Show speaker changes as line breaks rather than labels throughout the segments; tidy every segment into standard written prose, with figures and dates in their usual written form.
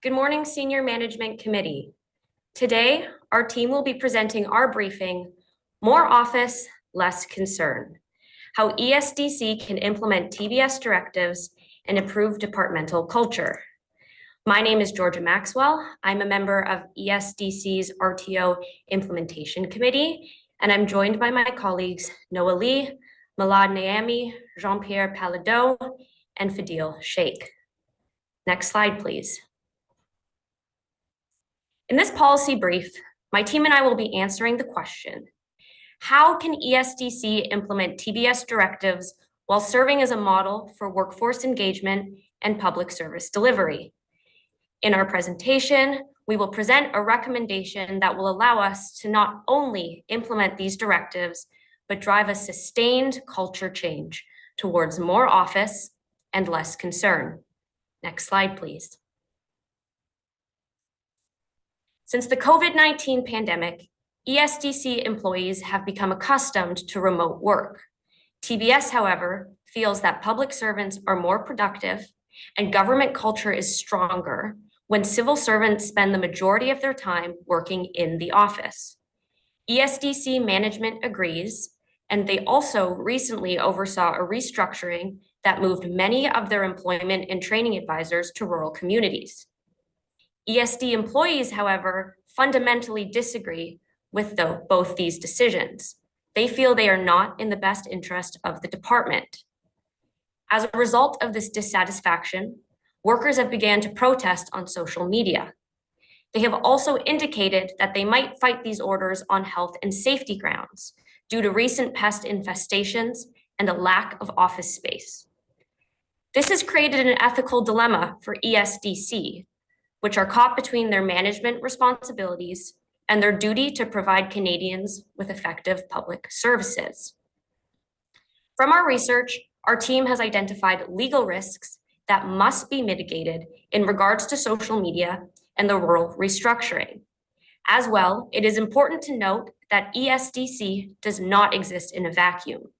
Good morning, Senior Management Committee. Today, our team will be presenting our briefing, More Office, Less Concern, how ESDC can implement TBS directives and improve departmental culture. My name is Georgia Maxwell. I'm a member of ESDC's RTO Implementation Committee, and I'm joined by my colleagues Noah Lee, Milad Naemi, Jean-Pierre Palladot, and Fadil Sheikh. Next slide, please. In this policy brief, my team and I will be answering the question, how can ESDC implement TBS directives while serving as a model for workforce engagement and public service delivery? In our presentation, we will present a recommendation that will allow us to not only implement these directives, but drive a sustained culture change towards more office and less concern. Next slide, please. Since the COVID-19 pandemic, ESDC employees have become accustomed to remote work. TBS, however, feels that public servants are more productive and government culture is stronger when civil servants spend the majority of their time working in the office. ESDC management agrees, and they also recently oversaw a restructuring that moved many of their employment and training advisors to rural communities. ESD employees, however, fundamentally disagree with both these decisions. They feel they are not in the best interest of the department. As a result of this dissatisfaction, workers have begun to protest on social media. They have also indicated that they might fight these orders on health and safety grounds due to recent pest infestations and a lack of office space. This has created an ethical dilemma for ESDC, which are caught between their management responsibilities and their duty to provide Canadians with effective public services. From our research, our team has identified legal risks that must be mitigated in regards to social media and the rural restructuring. As well, it is important to note that ESDC does not exist in a vacuum.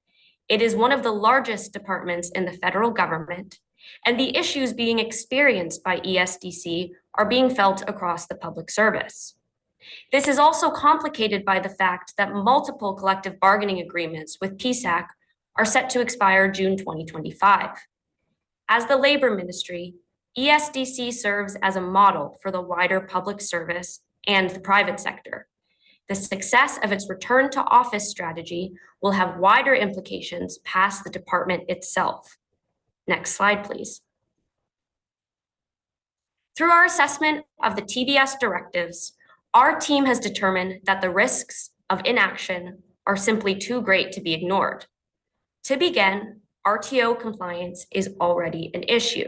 It is one of the largest departments in the federal government, and the issues being experienced by ESDC are being felt across the public service. This is also complicated by the fact that multiple collective bargaining agreements with PSAC are set to expire June 2025. As the Labor Ministry, ESDC serves as a model for the wider public service and the private sector. The success of its return to office strategy will have wider implications past the department itself. Next slide, please. Through our assessment of the TBS directives, our team has determined that the risks of inaction are simply too great to be ignored. To begin, RTO compliance is already an issue.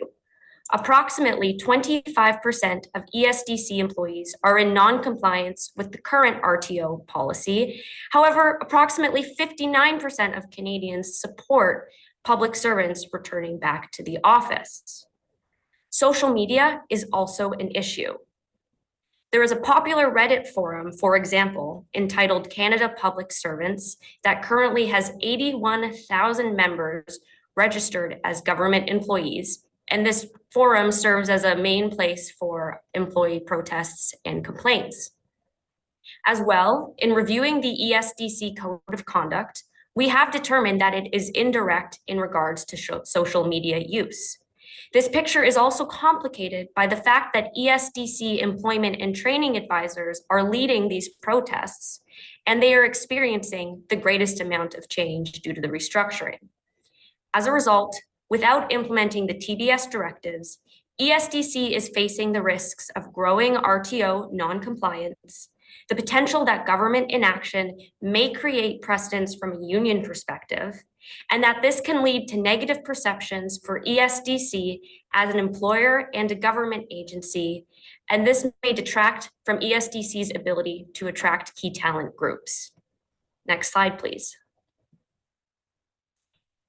Approximately 25% of ESDC employees are in non-compliance with the current RTO policy. However, approximately 59% of Canadians support public servants returning back to the office. Social media is also an issue. There is a popular Reddit forum, for example, entitled Canada Public Servants that currently has 81,000 members registered as government employees, and this forum serves as a main place for employee protests and complaints. As well, in reviewing the ESDC Code of Conduct, we have determined that it is indirect in regards to social media use. This picture is also complicated by the fact that ESDC employment and training advisors are leading these protests, and they are experiencing the greatest amount of change due to the restructuring. As a result, without implementing the TBS directives, ESDC is facing the risks of growing RTO non-compliance, the potential that government inaction may create precedents from a union perspective, and that this can lead to negative perceptions for ESDC as an employer and a government agency, and this may detract from ESDC's ability to attract key talent groups. Next slide, please.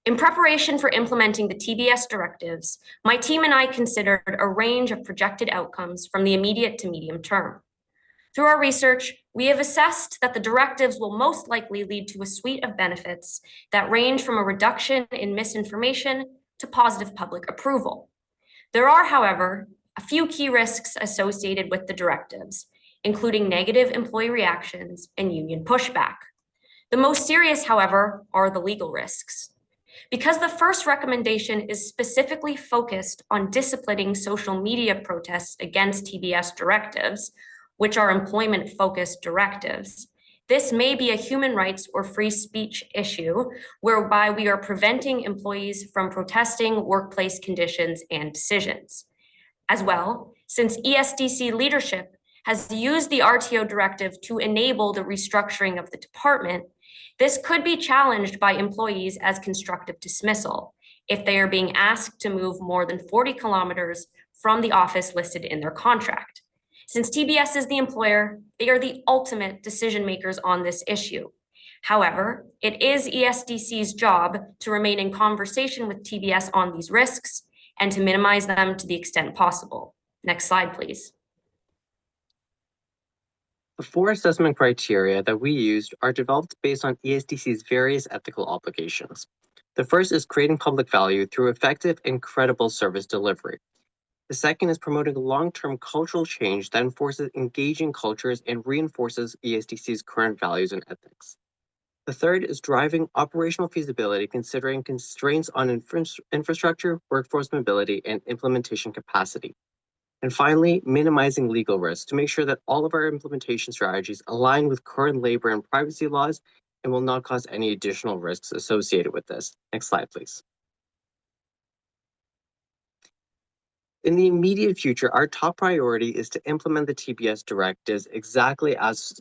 In preparation for implementing the TBS directives, my team and I considered a range of projected outcomes from the immediate to medium term. Through our research, we have assessed that the directives will most likely lead to a suite of benefits that range from a reduction in misinformation to positive public approval. There are, however, a a few key risks associated with the directives, including negative employee reactions and union pushback. The most serious, however, are the legal risks. Because the first recommendation is specifically focused on disciplining social media protests against TBS directives, which are employment-focused directives, this may be a human rights or free speech issue whereby we are preventing employees from protesting workplace conditions and decisions. As well, since ESDC leadership has used the RTO directive to enable the restructuring of the department, this could be challenged by employees as constructive dismissal if they are being asked to move more than 40 kilometers from the office listed in their contract. Since TBS is the employer, they are the ultimate decision makers on this issue. However, it is ESDC's job to remain in conversation with TBS on these risks and to minimize them to the extent possible. Next slide, please.
The 4 assessment criteria that we used are developed based on ESDC's various ethical obligations. The first is creating public value through effective and credible service delivery. The second is promoting long-term cultural change that enforces engaging cultures and reinforces ESDC's current values and ethics. The third is driving operational feasibility, considering constraints on infrastructure, workforce mobility, and implementation capacity. And finally, minimizing legal risks to make sure that all of our implementation strategies align with current labor and privacy laws and will not cause any additional risks associated with this. Next slide, please. In the immediate future, our top priority is to implement the TBS directives exactly as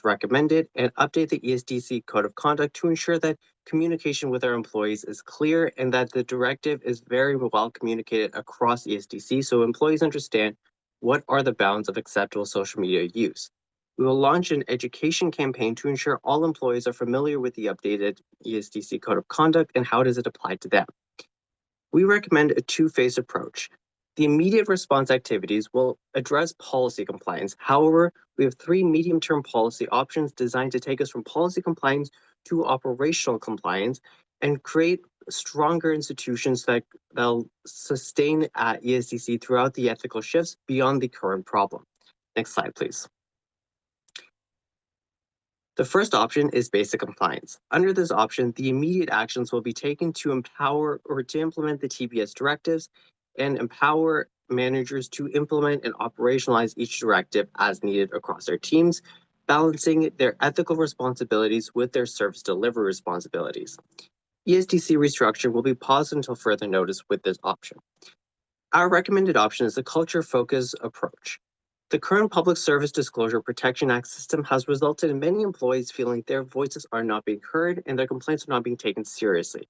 recommended and update the ESDC Code of Conduct to ensure that communication with our employees is clear and that the directive is very well communicated across ESDC so employees understand what are the bounds of acceptable social media use. We will launch an education campaign to ensure all employees are familiar with the updated ESDC Code of Conduct and how does it apply to them. We recommend a two-phase approach. The immediate response activities will address policy compliance. However, we have 3 medium-term policy options designed to take us from policy compliance to operational compliance and create stronger institutions that will sustain ESDC throughout the ethical shifts beyond the current problem. Next slide, please. The first option is basic compliance. Under this option, the immediate actions will be taken to empower or to implement the TBS directives and empower managers to implement and operationalize each directive as needed across their teams, balancing their ethical responsibilities with their service delivery responsibilities. ESDC restructure will be paused until further notice with this option. Our recommended option is the culture-focused approach. The current Public Service Disclosure Protection Act system has resulted in many employees feeling their voices are not being heard and their complaints are not being taken seriously.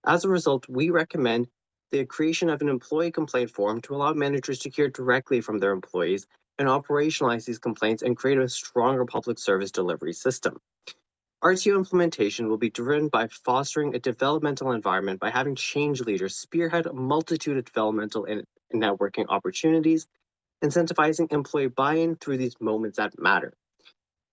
As a result, we recommend the creation of an employee complaint form to allow managers to hear directly from their employees and operationalize these complaints and create a stronger public service delivery system. RTO implementation will be driven by fostering a developmental environment by having change leaders spearhead a multitude of developmental and networking opportunities, incentivizing employee buy-in through these moments that matter.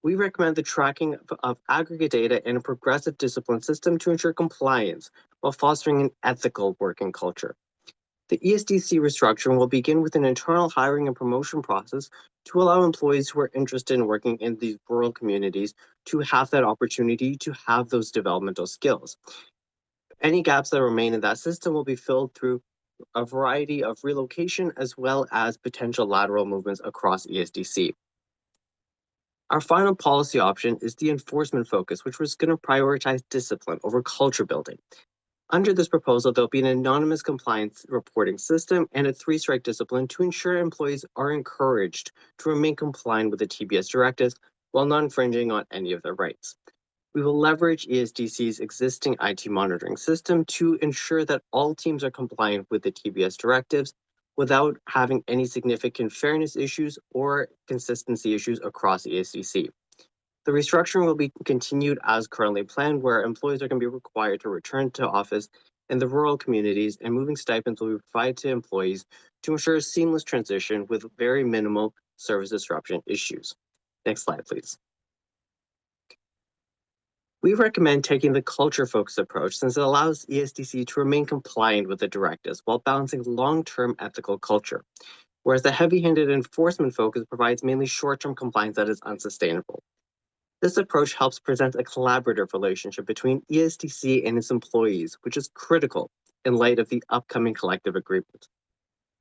We recommend the tracking of aggregate data and a progressive discipline system to ensure compliance while fostering an ethical working culture. The ESDC restructuring will begin with an internal hiring and promotion process to allow employees who are interested in working in these rural communities to have that opportunity to have those developmental skills. Any gaps that remain in that system will be filled through a variety of relocation as well as potential lateral movements across ESDC. Our final policy option is the enforcement focus, which was going to prioritize discipline over culture building. Under this proposal, there'll be an anonymous compliance reporting system and a 3-strike discipline to ensure employees are encouraged to remain compliant with the TBS directives while not infringing on any of their rights. We will leverage ESDC's existing IT monitoring system to ensure that all teams are compliant with the TBS directives without having any significant fairness issues or consistency issues across ESDC. The restructuring will be continued as currently planned, where employees are going to be required to return to office in the rural communities, and moving stipends will be provided to employees to ensure a seamless transition with very minimal service disruption issues. Next slide, please. We recommend taking the culture-focused approach since it allows ESDC to remain compliant with the directives while balancing long-term ethical culture. whereas the heavy-handed enforcement focus provides mainly short-term compliance that is unsustainable. This approach helps present a collaborative relationship between ESDC and its employees, which is critical in light of the upcoming collective agreement.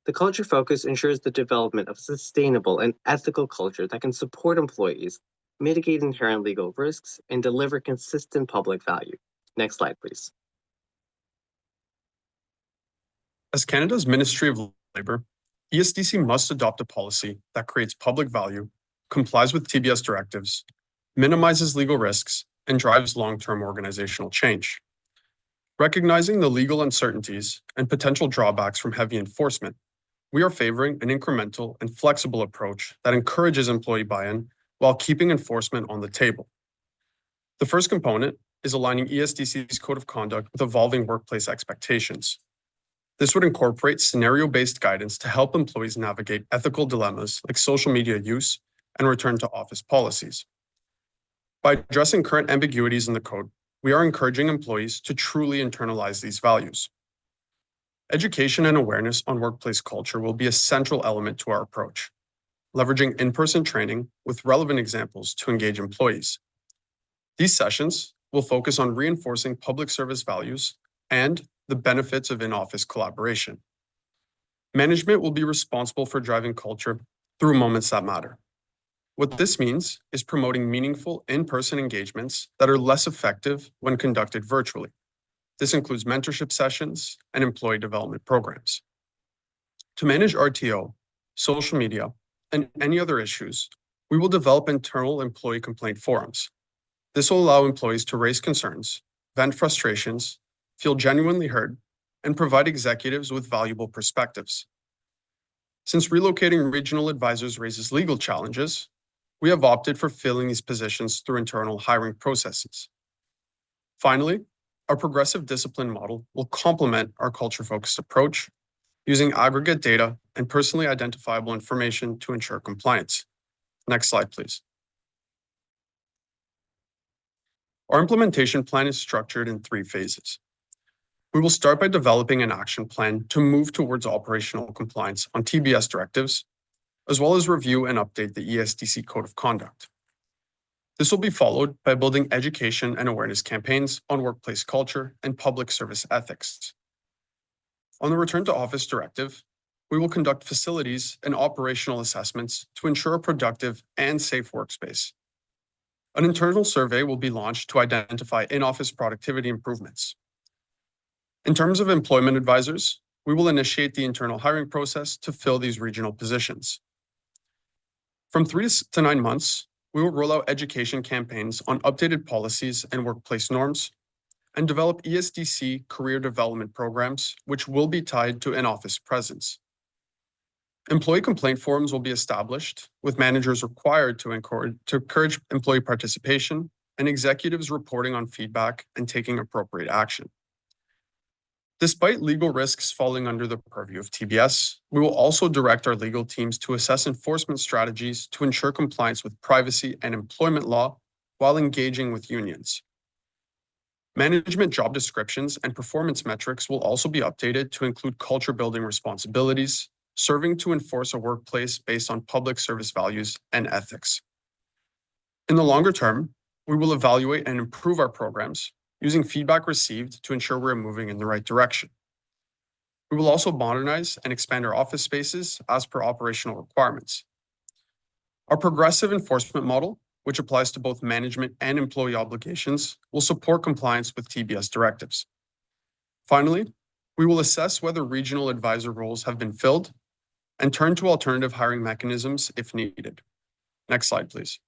The culture focus ensures the development of a sustainable and ethical culture that can support employees, mitigate inherent legal risks, and deliver consistent public value. Next slide, please.
As Canada's Ministry of Labour, ESDC must adopt a policy that creates public value, complies with TBS directives, minimizes legal risks, and drives long-term organizational change. Recognizing the legal uncertainties and potential drawbacks from heavy enforcement, we are favoring an incremental and flexible approach that encourages employee buy-in while keeping enforcement on the table. The first component is aligning ESDC's code of conduct with evolving workplace expectations. This would incorporate scenario-based guidance to help employees navigate ethical dilemmas like social media use and return to office policies. By addressing current ambiguities in the code, we are encouraging employees to truly internalize these values. Education and awareness on workplace culture will be a central element to our approach, leveraging in-person training with relevant examples to engage employees. These sessions will focus on reinforcing public service values and the benefits of in-office collaboration. Management will be responsible for driving culture through moments that matter. What this means is promoting meaningful in-person engagements that are less effective when conducted virtually. This includes mentorship sessions and employee development programs. To manage RTO, social media, and any other issues, we will develop internal employee complaint forums. This will allow employees to raise concerns, vent frustrations, feel genuinely heard, and provide executives with valuable perspectives. Since relocating regional advisors raises legal challenges, we have opted for filling these positions through internal hiring processes. Finally, our progressive discipline model will complement our culture-focused approach, using aggregate data and personally identifiable information to ensure compliance. Next slide, please. Our implementation plan is structured in 3 phases. We will start by developing an action plan to move towards operational compliance on TBS directives, as well as review and update the ESDC Code of Conduct. This will be followed by building education and awareness campaigns on workplace culture and public service ethics. On the Return to Office Directive, we will conduct facilities and operational assessments to ensure a productive and safe workspace. An internal survey will be launched to identify in-office productivity improvements. In terms of employment advisors, we will initiate the internal hiring process to fill these regional positions. From 3 to 9 months, we will roll out education campaigns on updated policies and workplace norms, and develop ESDC career development programs, which will be tied to in-office presence. Employee complaint forums will be established, with managers required to encourage employee participation and executives reporting on feedback and taking appropriate action. Despite legal risks falling under the purview of TBS, we will also direct our legal teams to assess enforcement strategies to ensure compliance with privacy and employment law while engaging with unions. Management job descriptions and performance metrics will also be updated to include culture-building responsibilities, serving to enforce a workplace based on public service values and ethics. In the longer term, we will evaluate and improve our programs, using feedback received to ensure we're moving in the right direction. We will also modernize and expand our office spaces as per operational requirements. Our progressive enforcement model, which applies to both management and employee obligations, will support compliance with TBS directives. Finally, we will assess whether regional advisor roles have been filled and turn to alternative hiring mechanisms if needed. Next slide, please.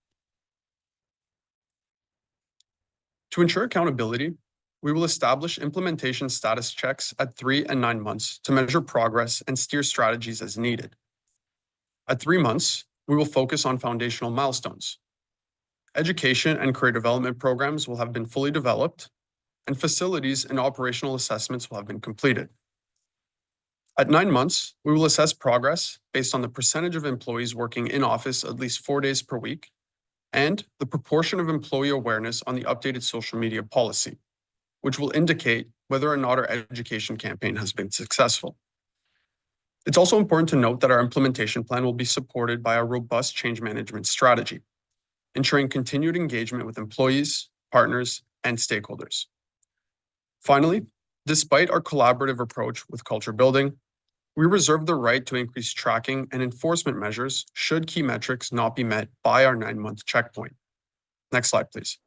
To ensure accountability, we will establish implementation status checks at 3 and 9 months to measure progress and steer strategies as needed. At 3 months, we will focus on foundational milestones. Education and career development programs will have been fully developed, and facilities and operational assessments will have been completed. At 9 months, we will assess progress based on the percentage of employees working in office at least 4 days per week and the proportion of employee awareness on the updated social media policy, which will indicate whether or not our education campaign has been successful. It's also important to note that our implementation plan will be supported by a robust change management strategy, ensuring continued engagement with employees, partners, and stakeholders. Finally, despite our collaborative approach with culture building, we reserve the right to increase tracking and enforcement measures should key metrics not be met by our 9-month checkpoint. Next slide, please.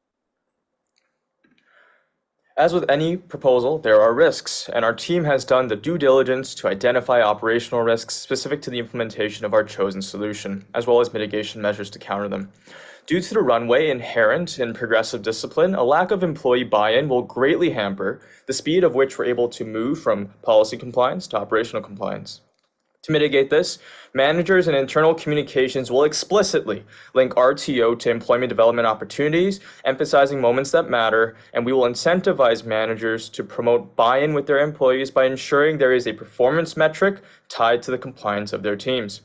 As with any proposal, there are risks, and our team has done the due diligence to identify operational risks specific to the implementation of our chosen solution, as well as mitigation measures to counter them. Due to the runway inherent in progressive discipline, a lack of employee buy-in will greatly hamper the speed of which we're able to move from policy compliance to operational compliance. To mitigate this, managers and internal communications will explicitly link RTO to employment development opportunities, emphasizing moments that matter, and we will incentivize managers to promote buy-in with their employees by ensuring there is a performance metric tied to the compliance of their teams.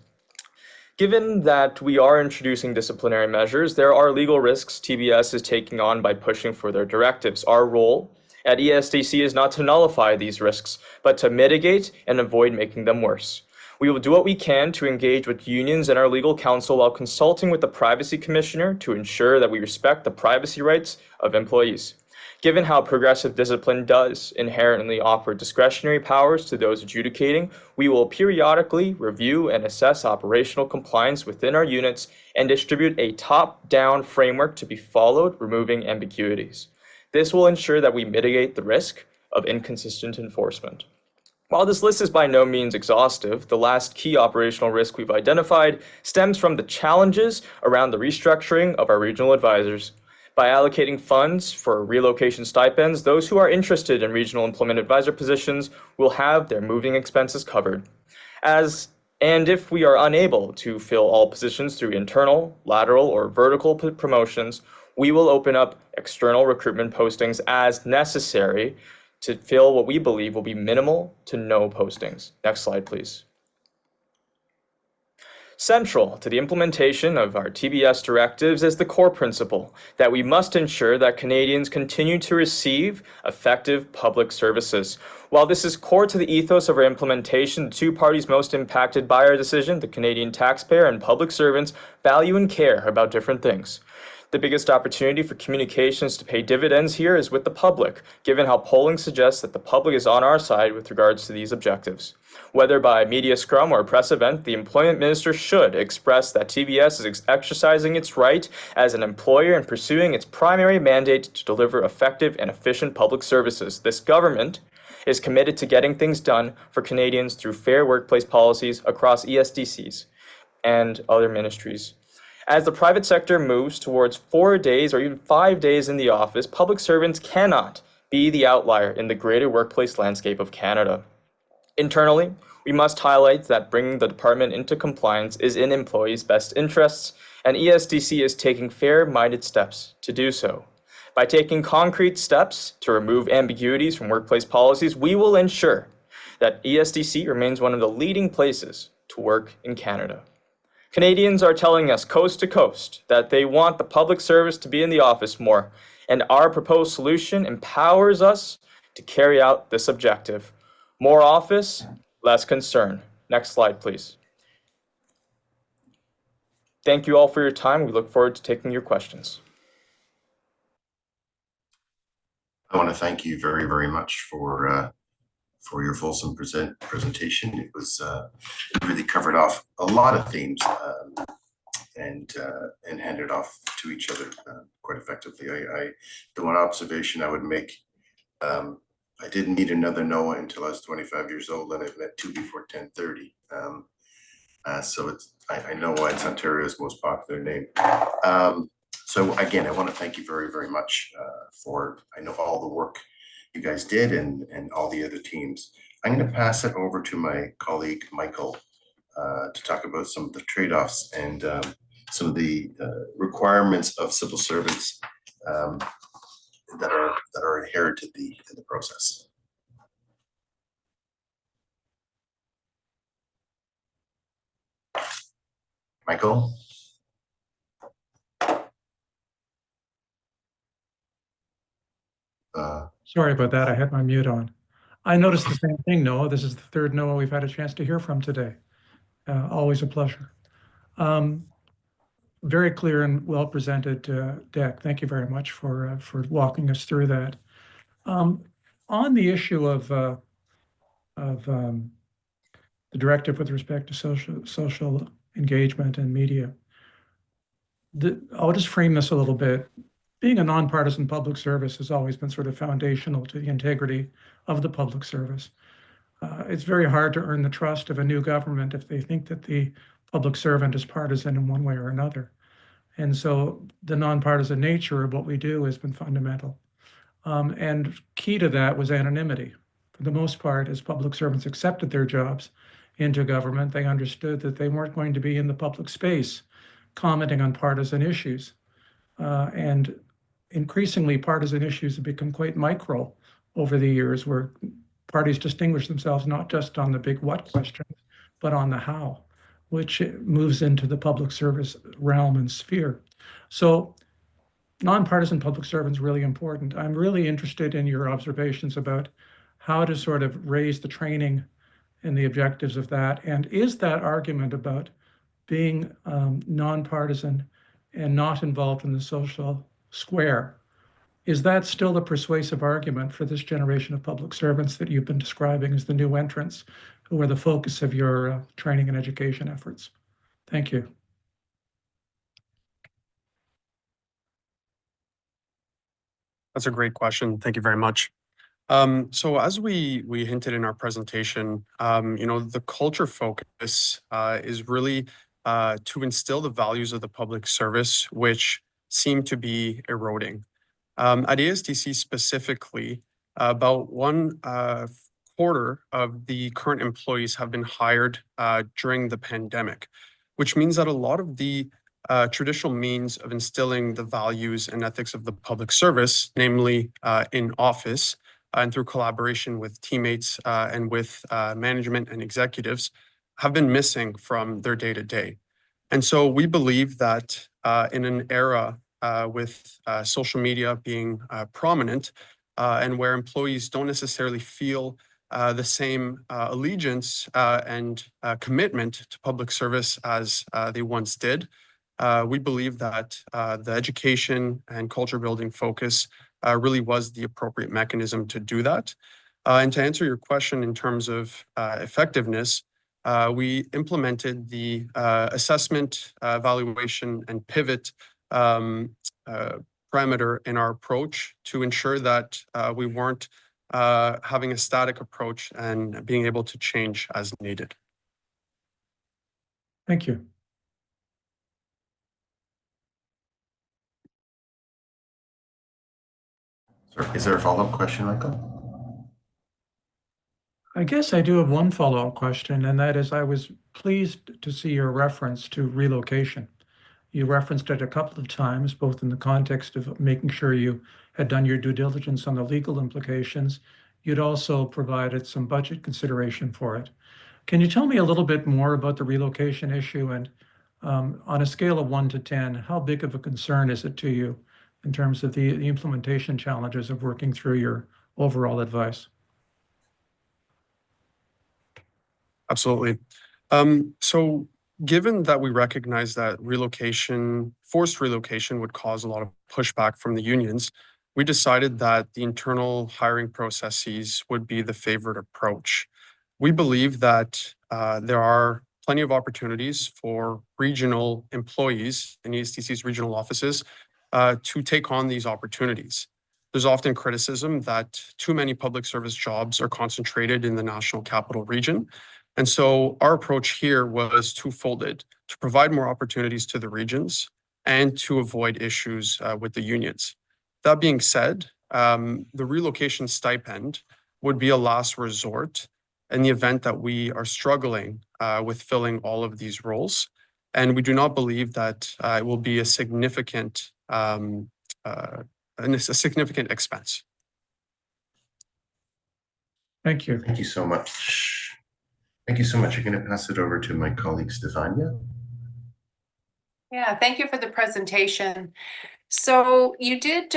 Given that we are introducing disciplinary measures, there are legal risks TBS is taking on by pushing for their directives. Our role at ESDC is not to nullify these risks, but to mitigate and avoid making them worse. We will do what we can to engage with unions and our legal counsel while consulting with the Privacy Commissioner to ensure that we respect the privacy rights of employees. Given how progressive discipline does inherently offer discretionary powers to those adjudicating, we will periodically review and assess operational compliance within our units and distribute a top-down framework to be followed, removing ambiguities. This will ensure that we mitigate the risk of inconsistent enforcement. While this list is by no means exhaustive, the last key operational risk we've identified stems from the challenges around the restructuring of our regional advisors. By allocating funds for relocation stipends, those who are interested in regional employment advisor positions will have their moving expenses covered. And if we are unable to fill all positions through internal, lateral, or vertical promotions, we will open up external recruitment postings as necessary to fill what we believe will be minimal to no postings. Next slide, please. Central to the implementation of our TBS directives is the core principle that we must ensure that Canadians continue to receive effective public services. While this is core to the ethos of our implementation, the two parties most impacted by our decision, the Canadian taxpayer and public servants, value and care about different things. The biggest opportunity for communications to pay dividends here is with the public, given how polling suggests that the public is on our side with regards to these objectives. Whether by media scrum or press event, the employment minister should express that TBS is exercising its right as an employer and pursuing its primary mandate to deliver effective and efficient public services. This government is committed to getting things done for Canadians through fair workplace policies across ESDCs and other ministries. As the private sector moves towards 4 days or even 5 days in the office, public servants cannot be the outlier in the greater workplace landscape of Canada. Internally, we must highlight that bringing the department into compliance is in employees' best interests, and ESDC is taking fair-minded steps to do so. By taking concrete steps to remove ambiguities from workplace policies, we will ensure that ESDC remains one of the leading places to work in Canada. Canadians are telling us coast to coast that they want the public service to be in the office more, and our proposed solution empowers us to carry out this objective. More office, less concern. Next slide, please. Thank you all for your time. We look forward to taking your questions.
I want to thank you very, very much for your fulsome presentation. It was it really covered off a lot of themes and handed off to each other quite effectively. The one observation I would make, I didn't meet another Noah until I was 25 years old, and I've met two before 1030. So I know why it's Ontario's most popular name. So again, I want to thank you very, very much for, I know, all the work you guys did and all the other teams. I'm going to pass it over to my colleague, Michael, to talk about some of the trade-offs and some of the requirements of civil servants that are inherent in the process. Michael?
Sorry about that. I had my mute on. I noticed the same thing, Noah. This is the third Noah we've had a chance to hear from today. Always a pleasure. Very clear and well presented deck. Thank you very much for walking us through that. On the issue of the directive with respect to social engagement and media, I'll just frame this a little bit. Being a nonpartisan public service has always been sort of foundational to the integrity of the public service. It's very hard to earn the trust of a new government if they think that the public servant is partisan in one way or another. And so the nonpartisan nature of what we do has been fundamental. And key to that was anonymity. For the most part, as public servants accepted their jobs into government, they understood that they weren't going to be in the public space commenting on partisan issues. And increasingly, partisan issues have become quite micro over the years, where parties distinguish themselves not just on the big what questions, but on the how, which moves into the public service realm and sphere. So nonpartisan public servants really important. I'm really interested in your observations about how to sort of raise the training and the objectives of that. And is that argument about being nonpartisan and not involved in the social square, is that still the persuasive argument for this generation of public servants that you've been describing as the new entrants who are the focus of your training and education efforts? Thank you.
That's a great question. Thank you very much. So as we hinted in our presentation, the culture focus is really to instill the values of the public service, which seem to be eroding. At ASDC specifically, about one quarter of the current employees have been hired during the pandemic, which means that a lot of the traditional means of instilling the values and ethics of the public service, namely in office and through collaboration with teammates and with management and executives, have been missing from their day-to-day. And so we believe that in an era with social media being prominent and where employees don't necessarily feel the same allegiance and commitment to public service as they once did, we believe that the education and culture building focus really was the appropriate mechanism to do that. And to answer your question in terms of effectiveness, we implemented the assessment, evaluation, and pivot parameter in our approach to ensure that we weren't having a static approach and being able to change as needed.
Thank you.
Is there a follow-up question, Michael?
I guess I do have one follow-up question, and that is, I was pleased to see your reference to relocation. You referenced it a couple of times, both in the context of making sure you had done your due diligence on the legal implications. You'd also provided some budget consideration for it. Can you tell me a little bit more about the relocation issue, and on a scale of 1 to 10, how big of a concern is it to you in terms of the implementation challenges of working through your overall advice?
Absolutely. So given that we recognize that forced relocation would cause a lot of pushback from the unions, we decided that the internal hiring processes would be the favored approach. We believe that there are plenty of opportunities for regional employees in ESDC's regional offices to take on these opportunities. There's often criticism that too many public service jobs are concentrated in the national capital region. And so our approach here was twofolded: to provide more opportunities to the regions and to avoid issues with the unions. That being said, the relocation stipend would be a last resort in the event that we are struggling with filling all of these roles. And we do not believe that it will be a significant expense.
Thank you.
Thank you so much. Thank you so much. I'm going to pass it over to my colleague, Stefania.
Yeah, thank you for the presentation. So you did,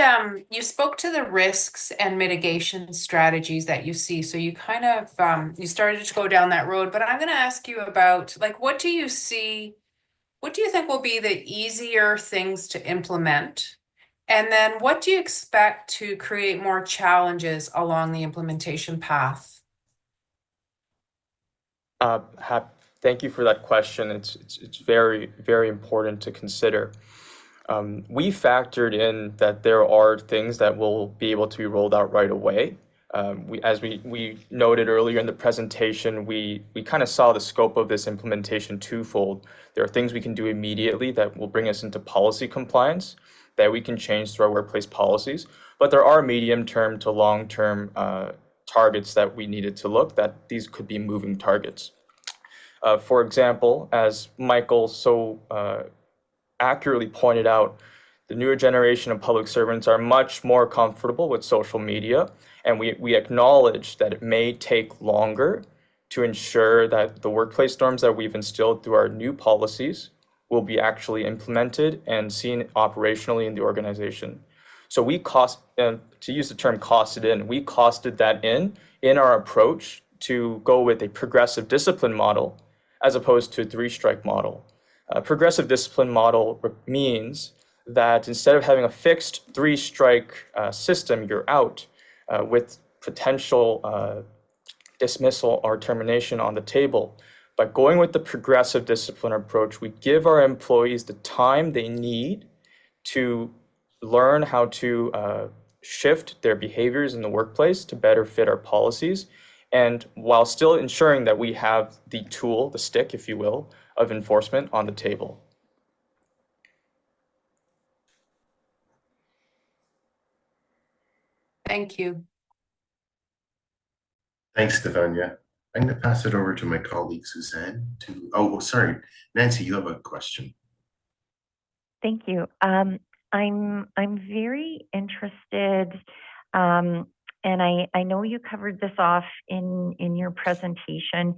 you spoke to the risks and mitigation strategies that you see. So you kind of, you started to go down that road, but I'm going to ask you about, like, what do you see, what do you think will be the easier things to implement? And then what do you expect to create more challenges along the implementation path?
Thank you for that question. It's very, very important to consider. We factored in that there are things that will be able to be rolled out right away. As we noted earlier in the presentation, we kind of saw the scope of this implementation twofold. There are things we can do immediately that will bring us into policy compliance that we can change through our workplace policies, but there are medium-term to long-term targets that we needed to look, that these could be moving targets. For example, as Michael so accurately pointed out, the newer generation of public servants are much more comfortable with social media, and we acknowledge that it may take longer to ensure that the workplace norms that we've instilled through our new policies will be actually implemented and seen operationally in the organization. So we to use the term costed in, we costed that in our approach to go with a progressive discipline model as opposed to a three-strike model. A progressive discipline model means that instead of having a fixed three-strike system, you're out with potential dismissal or termination on the table. By going with the progressive discipline approach, we give our employees the time they need to learn how to shift their behaviors in the workplace to better fit our policies, and while still ensuring that we have the tool, the stick, if you will, of enforcement on the table.
Thank you.
Thanks, Stefania. I'm going to pass it over to my colleague Suzanne to, oh, sorry, Nancy, you have a question.
Thank you. I'm very interested, and I know you covered this off in your presentation.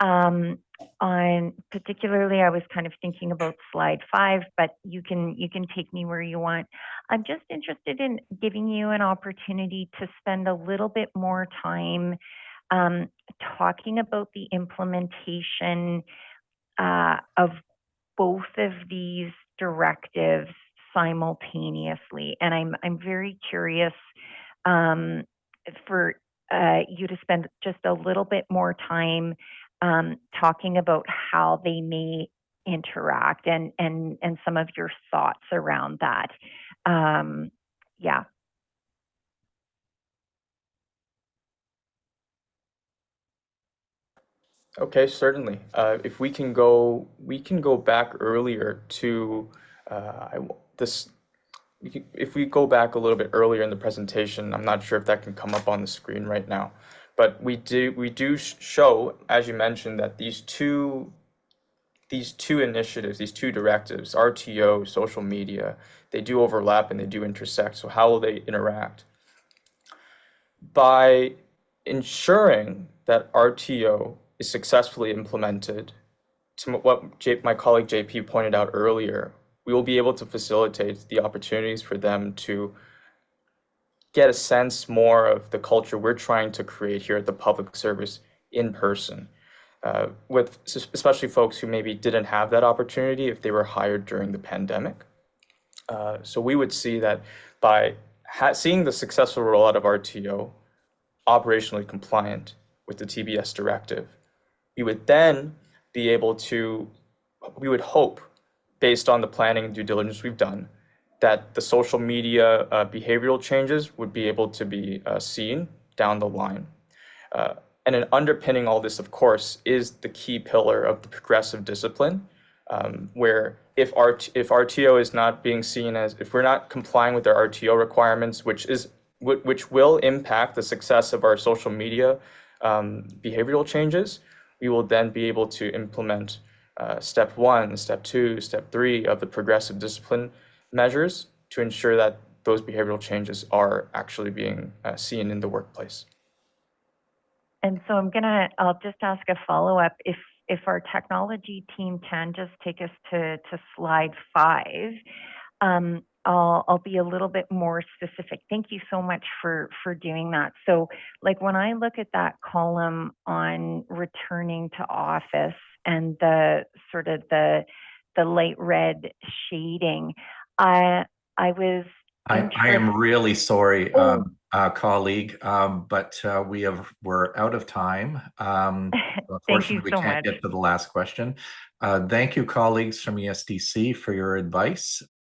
On particularly, I was kind of thinking about slide 5, but you can take me where you want. I'm just interested in giving you an opportunity to spend a little bit more time talking about the implementation of both of these directives simultaneously. And I'm very curious for you to spend just a little bit more time talking about how they may interact and some of your thoughts around that. Yeah.
Okay, certainly. If we can go back earlier to if we go back a little bit earlier in the presentation, I'm not sure if that can come up on the screen right now, but we do show, as you mentioned, that these two initiatives, these two directives, RTO, social media, they do overlap and they do intersect. So how will they interact? By ensuring that RTO is successfully implemented, to what my colleague JP pointed out earlier, we will be able to facilitate the opportunities for them to get a sense more of the culture we're trying to create here at the public service in person, with especially folks who maybe didn't have that opportunity if they were hired during the pandemic. So we would see that by seeing the successful rollout of RTO, operationally compliant with the TBS directive, we would then be able to, we would hope, based on the planning and due diligence we've done, that the social media behavioral changes would be able to be seen down the line. And in underpinning all this, of course, is the key pillar of the progressive discipline, where if RTO is not being seen as, if we're not complying with our RTO requirements, which will impact the success of our social media behavioral changes, we will then be able to implement step 1, step 2, step 3 of the progressive discipline measures to ensure that those behavioral changes are actually being seen in the workplace.
And so I'll just ask a follow-up. if our technology team can just take us to slide 5, I'll be a little bit more specific. Thank you so much for doing that. So like when I look at that column on returning to office and the sort of the light red shading, I was
I am really sorry,
Oh.
colleague, but we're out of time.
Thank
Unfortunately,
you
we
so
can't
much.
get to the last question. Thank you, colleagues from ESDC, for your advice.